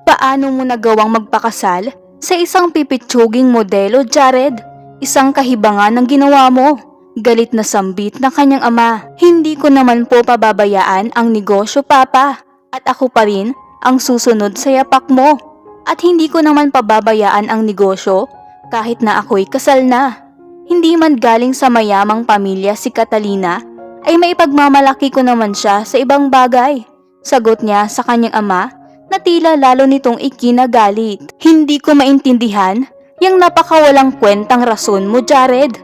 Paano mo nagawang magpakasal sa isang pipitsuging modelo, Jared? Isang kahibangan ng ginawa mo. Galit na sambit ng kanyang ama. Hindi ko naman po pababayaan ang negosyo, Papa. At ako pa rin ang susunod sa yapak mo. At hindi ko naman pababayaan ang negosyo kahit na ako'y kasal na. Hindi man galing sa mayamang pamilya si Catalina, ay maipagmamalaki ko naman siya sa ibang bagay. Sagot niya sa kanyang ama na tila lalo nitong ikinagalit. Hindi ko maintindihan yung napakawalang kwentang rason mo, Jared.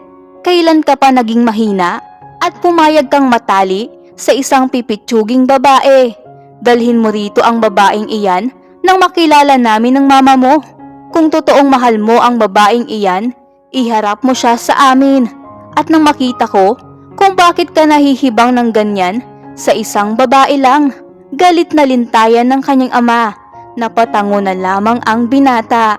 Kailan ka pa naging mahina at pumayag kang matali sa isang pipitsuging babae? Dalhin mo rito ang babaeng iyan nang makilala namin ng mama mo. Kung totoong mahal mo ang babaeng iyan, iharap mo siya sa amin. At nang makita ko kung bakit ka nahihibang ng ganyan sa isang babae lang, galit na lintayan ng kanyang ama. Napatango na lamang ang binata.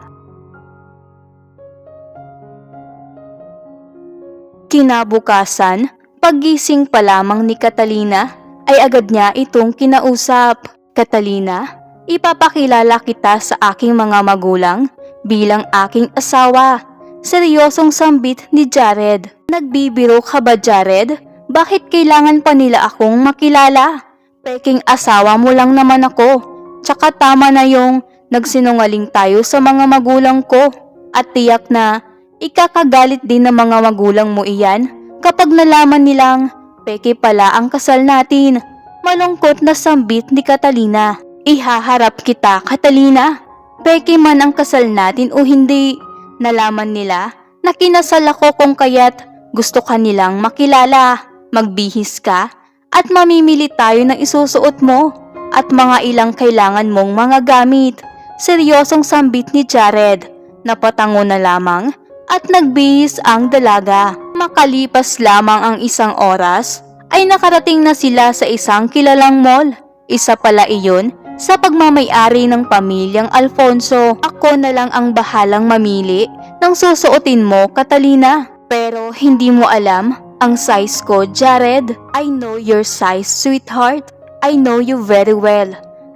Kinabukasan, paggising pa lamang ni Catalina, ay agad niya itong kinausap. Catalina, ipapakilala kita sa aking mga magulang bilang aking asawa. Seryosong sambit ni Jared. Nagbibiro ka ba, Jared? Bakit kailangan pa nila akong makilala? Peking asawa mo lang naman ako. Tsaka tama na yung nagsinungaling tayo sa mga magulang ko. At tiyak na ikakagalit din ng mga magulang mo iyan kapag nalaman nilang peke pala ang kasal natin. Malungkot na sambit ni Catalina. Ihaharap kita, Catalina. Peke man ang kasal natin o hindi. Nalaman nila na kinasal ako kung kaya't gusto ka nilang makilala. Magbihis ka at mamimili tayo ng isusuot mo at mga ilang kailangan mong mga gamit. Seryosong sambit ni Jared. Napatango na lamang at nagbihis ang dalaga. Makalipas lamang ang isang oras ay nakarating na sila sa isang kilalang mall. Isa pala iyon sa pagmamay-ari ng pamilyang Alfonso. Ako na lang ang bahalang mamili ng susuotin mo, Catalina. Pero hindi mo alam ang size ko, Jared. I know your size, sweetheart. I know you very well.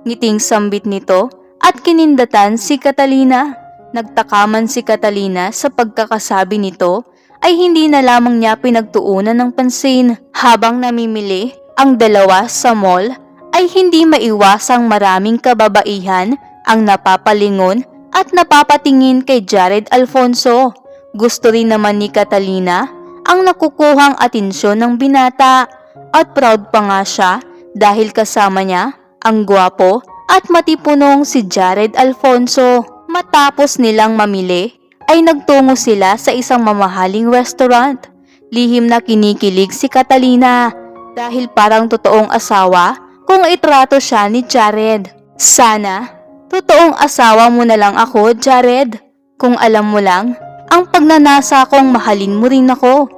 Ngiting sambit nito at kinindatan si Catalina. Nagtakaman si Catalina sa pagkakasabi nito ay hindi na lamang niya pinagtuunan ng pansin. Habang namimili ang dalawa sa mall ay hindi maiwasang maraming kababaihan ang napapalingon at napapatingin kay Jared Alfonso. Gusto rin naman ni Catalina ang nakukuhang atensyon ng binata at proud pa nga siya dahil kasama niya ang gwapo at matipunong si Jared Alfonso. Matapos nilang mamili ay nagtungo sila sa isang mamahaling restaurant. Lihim na kinikilig si Catalina dahil parang totoong asawa kung itrato siya ni Jared. Sana totoong asawa mo na lang ako, Jared. Kung alam mo lang ang pagnanasa kong mahalin mo rin ako.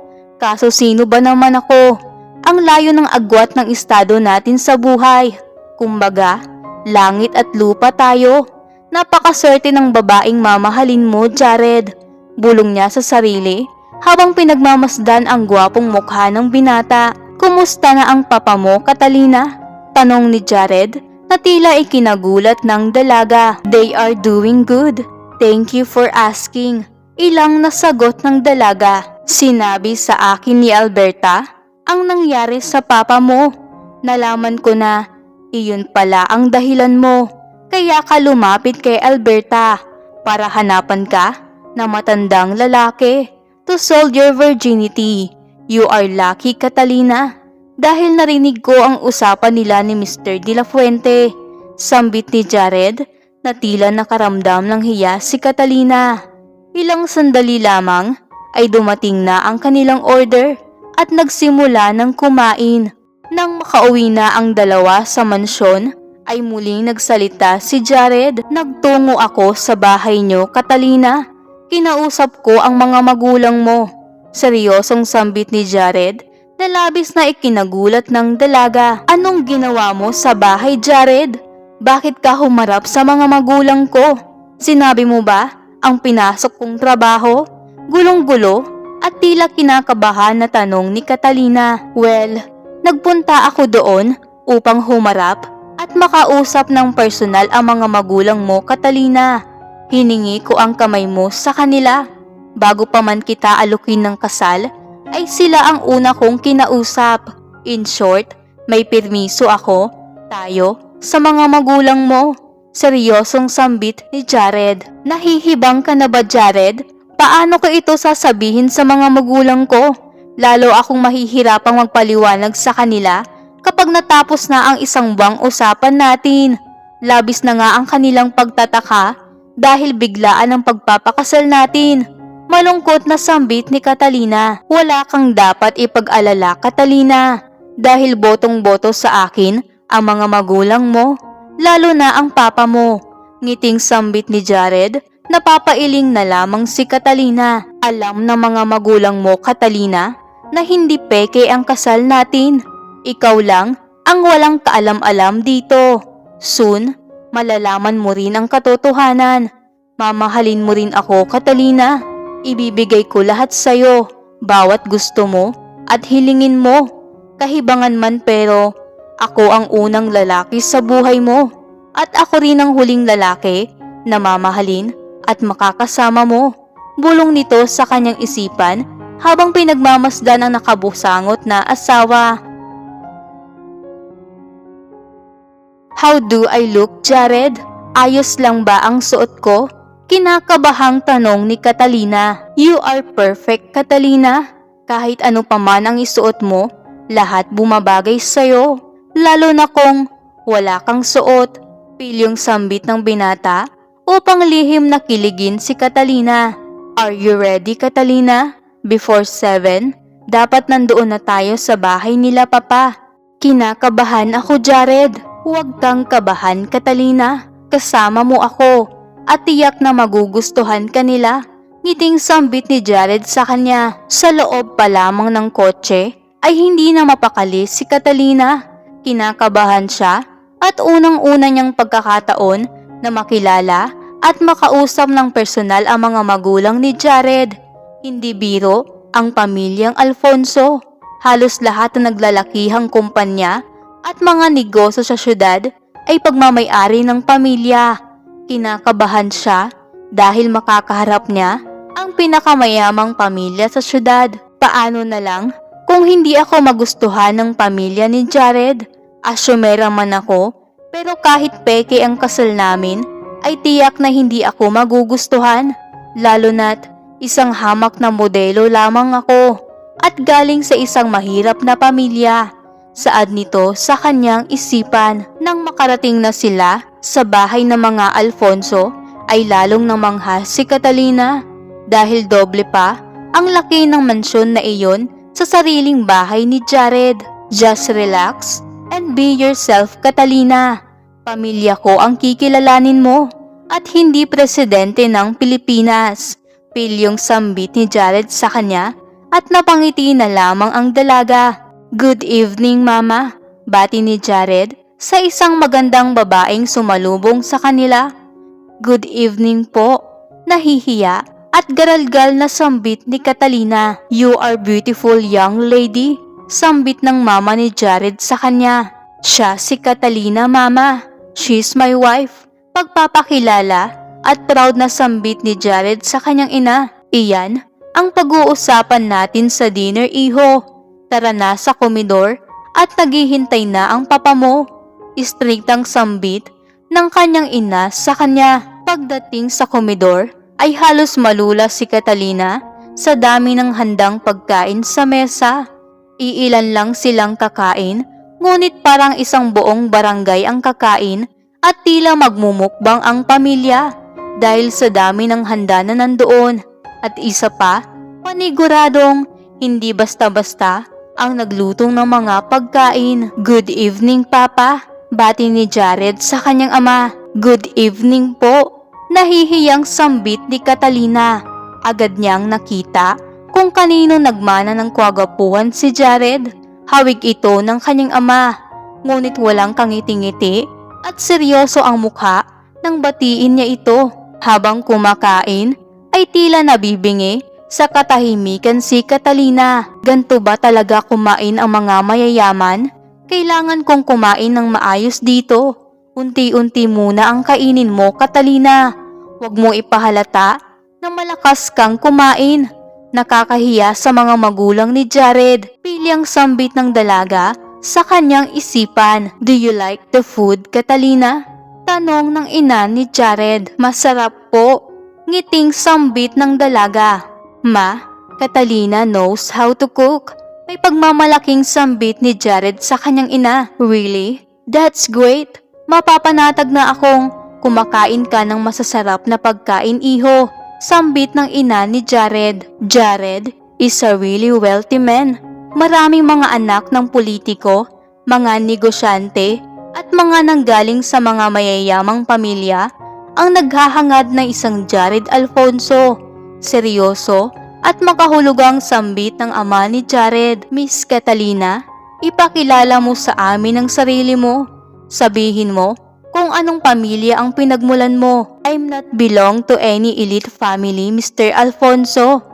Kaso sino ba naman ako? Ang layo ng agwat ng estado natin sa buhay. Kumbaga, langit at lupa tayo. Napakaswerte ng babaeng mamahalin mo, Jared. Bulong niya sa sarili habang pinagmamasdan ang gwapong mukha ng binata. Kumusta na ang papa mo, Catalina? Tanong ni Jared na tila ikinagulat ng dalaga. They are doing good. Thank you for asking. Ilang nasagot ng dalaga. Sinabi sa akin ni Alberta ang nangyari sa papa mo. Nalaman ko na iyon pala ang dahilan mo. Kaya ka lumapit kay Alberta para hanapan ka na matandang lalaki to solve your virginity. You are lucky, Catalina. Dahil narinig ko ang usapan nila ni Mr. De La Fuente. Sambit ni Jared na tila nakaramdam ng hiya si Catalina. Ilang sandali lamang ay dumating na ang kanilang order at nagsimula ng kumain. Nang makauwi na ang dalawa sa mansyon, ay muling nagsalita si Jared. Nagtungo ako sa bahay niyo, Catalina. Kinausap ko ang mga magulang mo. Seryosong sambit ni Jared na labis na ikinagulat ng dalaga. Anong ginawa mo sa bahay, Jared? Bakit ka humarap sa mga magulang ko? Sinabi mo ba ang pinasok kong trabaho? Gulong-gulo at tila kinakabahan na tanong ni Catalina. Well, nagpunta ako doon upang humarap at makausap ng personal ang mga magulang mo, Catalina. Hiningi ko ang kamay mo sa kanila. Bago pa man kita alukin ng kasal, ay sila ang una kong kinausap. In short, may permiso tayo, sa mga magulang mo. Seryosong sambit ni Jared. Nahihibang ka na ba, Jared? Paano ko ito sasabihin sa mga magulang ko? Lalo akong mahihirapang magpaliwanag sa kanila kapag natapos na ang isang buwang usapan natin. Labis na nga ang kanilang pagtataka dahil biglaan ang pagpapakasal natin. Malungkot na sambit ni Catalina. Wala kang dapat ipag-alala, Catalina, dahil botong-boto sa akin ang mga magulang mo, lalo na ang papa mo. Ngiting sambit ni Jared. Napapailing na lamang si Catalina. Alam ng mga magulang mo, Catalina, na hindi peke ang kasal natin. Ikaw lang ang walang kaalam-alam dito. Soon, malalaman mo rin ang katotohanan. Mamahalin mo rin ako, Catalina. Ibibigay ko lahat sa'yo, bawat gusto mo at hilingin mo. Kahibangan man, pero ako ang unang lalaki sa buhay mo. At ako rin ang huling lalaki na mamahalin at makakasama mo. Bulong nito sa kanyang isipan habang pinagmamasdan ang nakabusangot na asawa. How do I look, Jared? Ayos lang ba ang suot ko? Kinakabahang tanong ni Catalina. You are perfect, Catalina. Kahit ano pa man ang isuot mo, lahat bumabagay sa'yo. Lalo na kung wala kang suot. Pilyong sambit ng binata upang lihim na kiligin si Catalina. Are you ready, Catalina? Before 7, dapat nandoon na tayo sa bahay nila, Papa. Kinakabahan ako, Jared. Huwag kang kabahan, Catalina. Kasama mo ako at tiyak na magugustuhan ka nila. Ngiting sambit ni Jared sa kanya. Sa loob pa lamang ng kotse ay hindi na mapakali si Catalina. Kinakabahan siya at unang-una niyang pagkakataon na makilala at makausap ng personal ang mga magulang ni Jared. Hindi biro ang pamilyang Alfonso. Halos lahat ng naglalakihang kumpanya at mga negosyo sa syudad ay pagmamay-ari ng pamilya. Kinakabahan siya dahil makakaharap niya ang pinakamayamang pamilya sa syudad. Paano na lang kung hindi ako magustuhan ng pamilya ni Jared? Asyumera man ako, pero kahit peke ang kasal namin, ay tiyak na hindi ako magugustuhan. Lalo na't isang hamak na modelo lamang ako at galing sa isang mahirap na pamilya. Saad nito sa kanyang isipan. Nang makarating na sila sa bahay ng mga Alfonso, ay lalong namangha si Catalina dahil doble pa ang laki ng mansyon na iyon sa sariling bahay ni Jared. Just relax and be yourself, Catalina. Pamilya ko ang kikilalanin mo at hindi presidente ng Pilipinas. Pilyong sambit ni Jared sa kanya at napangiti na lamang ang dalaga. Good evening, Mama. Bati ni Jared sa isang magandang babaeng sumalubong sa kanila. Good evening po. Nahihiya at garalgal na sambit ni Catalina. You are beautiful, young lady. Sambit ng mama ni Jared sa kanya. Siya si Catalina, Mama. She's my wife. Pagpapakilala at proud na sambit ni Jared sa kanyang ina. Iyan ang pag-uusapan natin sa dinner, iho. Tara na sa komedor at naghihintay na ang papa mo. Istriktang sambit ng kanyang ina sa kanya. Pagdating sa komedor ay halos malula si Catalina sa dami ng handang pagkain sa mesa. Iilan lang silang kakain, ngunit parang isang buong barangay ang kakain at tila magmumukbang ang pamilya dahil sa dami ng handa na nandoon. At isa pa, paniguradong hindi basta-basta ang naglutong ng mga pagkain. Good evening, Papa. Bati ni Jared sa kanyang ama. Good evening po. Nahihiyang sambit ni Catalina. Agad niyang nakita kung kanino nagmana ng kwagapuhan si Jared. Hawig ito ng kanyang ama. Ngunit walang kangiti-ngiti at seryoso ang mukha nang batiin niya ito. Habang kumakain ay tila nabibingi sa katahimikan si Catalina. Ganto ba talaga kumain ang mga mayayaman? Kailangan kong kumain ng maayos dito. Unti-unti muna ang kainin mo, Catalina. Huwag mo ipahalata na malakas kang kumain. Nakakahiya sa mga magulang ni Jared. Pilyang sambit ng dalaga sa kanyang isipan. Do you like the food, Catalina? Tanong ng ina ni Jared. Masarap po. Ngiting sambit ng dalaga. Ma, Catalina knows how to cook. May pagmamalaking sambit ni Jared sa kanyang ina. Really? That's great. Mapapanatag na akong kumakain ka ng masasarap na pagkain, iho. Sambit ng ina ni Jared. Jared is a really wealthy man. Maraming mga anak ng politiko, mga negosyante, at mga nanggaling sa mga mayayamang pamilya ang naghahangad na isang Jared Alfonso. Seryoso at makahulugang sambit ng ama ni Jared. Miss Catalina, ipakilala mo sa amin ang sarili mo. Sabihin mo kung anong pamilya ang pinagmulan mo. I'm not belong to any elite family, Mr. Alfonso.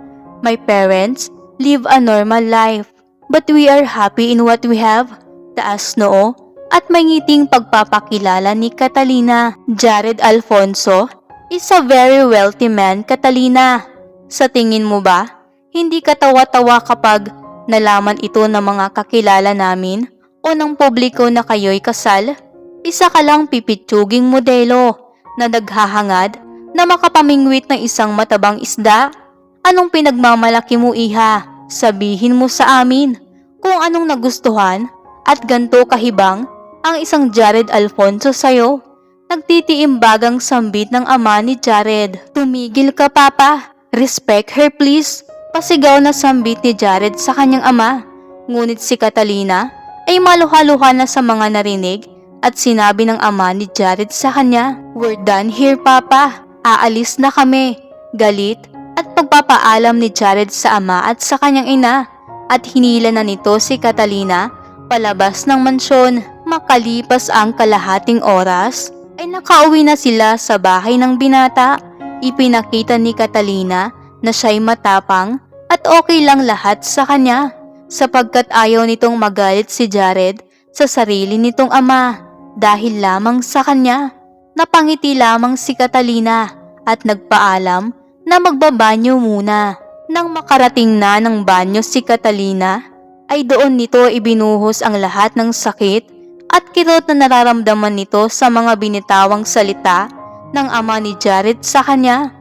My parents live a normal life, but we are happy in what we have. Taas noo at may ngiting pagpapakilala ni Catalina. Jared Alfonso is a very wealthy man, Catalina. Sa tingin mo ba, hindi ka tawa-tawa kapag nalaman ito ng mga kakilala namin o ng publiko na kayo'y kasal? Isa ka lang pipitsuging modelo na naghahangad na makapamingwit ng isang matabang isda. Anong pinagmamalaki mo, iha? Sabihin mo sa amin kung anong nagustuhan at ganto kahibang ang isang Jared Alfonso sa'yo. Nagtitiimbagang sambit ng ama ni Jared. Tumigil ka, papa. Respect her, please. Pasigaw na sambit ni Jared sa kanyang ama. Ngunit si Catalina ay maluha-luha na sa mga narinig at sinabi ng ama ni Jared sa kanya, "We're done here, papa. Aalis na kami." Galit at pagpapaalam ni Jared sa ama at sa kanyang ina at hinila na nito si Catalina palabas ng mansyon. Makalipas ang kalahating oras ay nakauwi na sila sa bahay ng binata. Ipinakita ni Catalina na siya'y matapang at okay lang lahat sa kanya sapagkat ayaw nitong magalit si Jared sa sarili nitong ama dahil lamang sa kanya. Napangiti lamang si Catalina at nagpaalam na magbabanyo muna. Nang makarating na ng banyo si Catalina, ay doon nito ibinuhos ang lahat ng sakit at kirot na nararamdaman nito sa mga binitawang salita ng ama ni Jared sa kanya.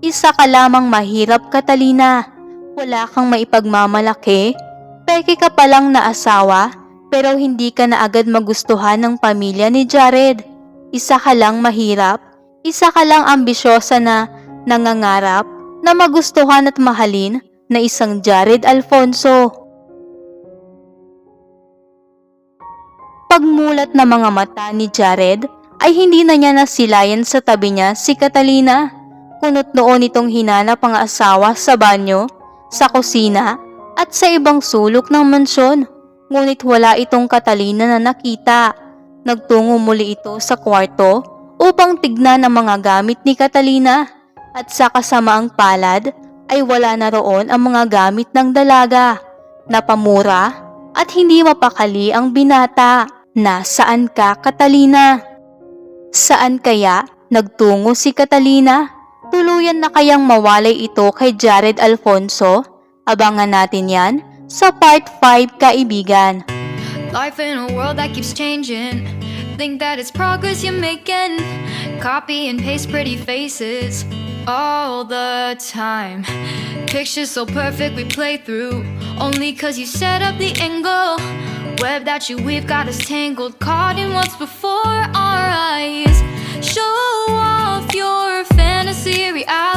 Isa ka lamang mahirap, Catalina. Wala kang maipagmamalaki. Peke ka palang na asawa pero hindi ka na agad magustuhan ng pamilya ni Jared. Isa ka lang mahirap. Isa ka lang ambisyosa na nangangarap na magustuhan at mahalin na isang Jared Alfonso. Pagmulat na mga mata ni Jared ay hindi na niya nasilayan sa tabi niya si Catalina. Kunot noon itong hinanap ang asawa sa banyo, sa kusina at sa ibang sulok ng mansyon. Ngunit wala itong Catalina na nakita. Nagtungo muli ito sa kwarto upang tignan ang mga gamit ni Catalina at sa kasamaang palad ay wala na roon ang mga gamit ng dalaga. Napamura at hindi mapakali ang binata. Nasaan ka, Catalina? Saan kaya nagtungo si Catalina? Tuluyan na kayang mawalay ito kay Jared Alfonso? Abangan natin yan sa part 5, kaibigan. Life in a world that keeps changing. Think that it's progress you're making. Copy and paste pretty faces all the time. Pictures so perfect we play through. Only cause you set up the angle. Web that you weave got us tangled. Caught in what's before our eyes. Show off your fantasy reality.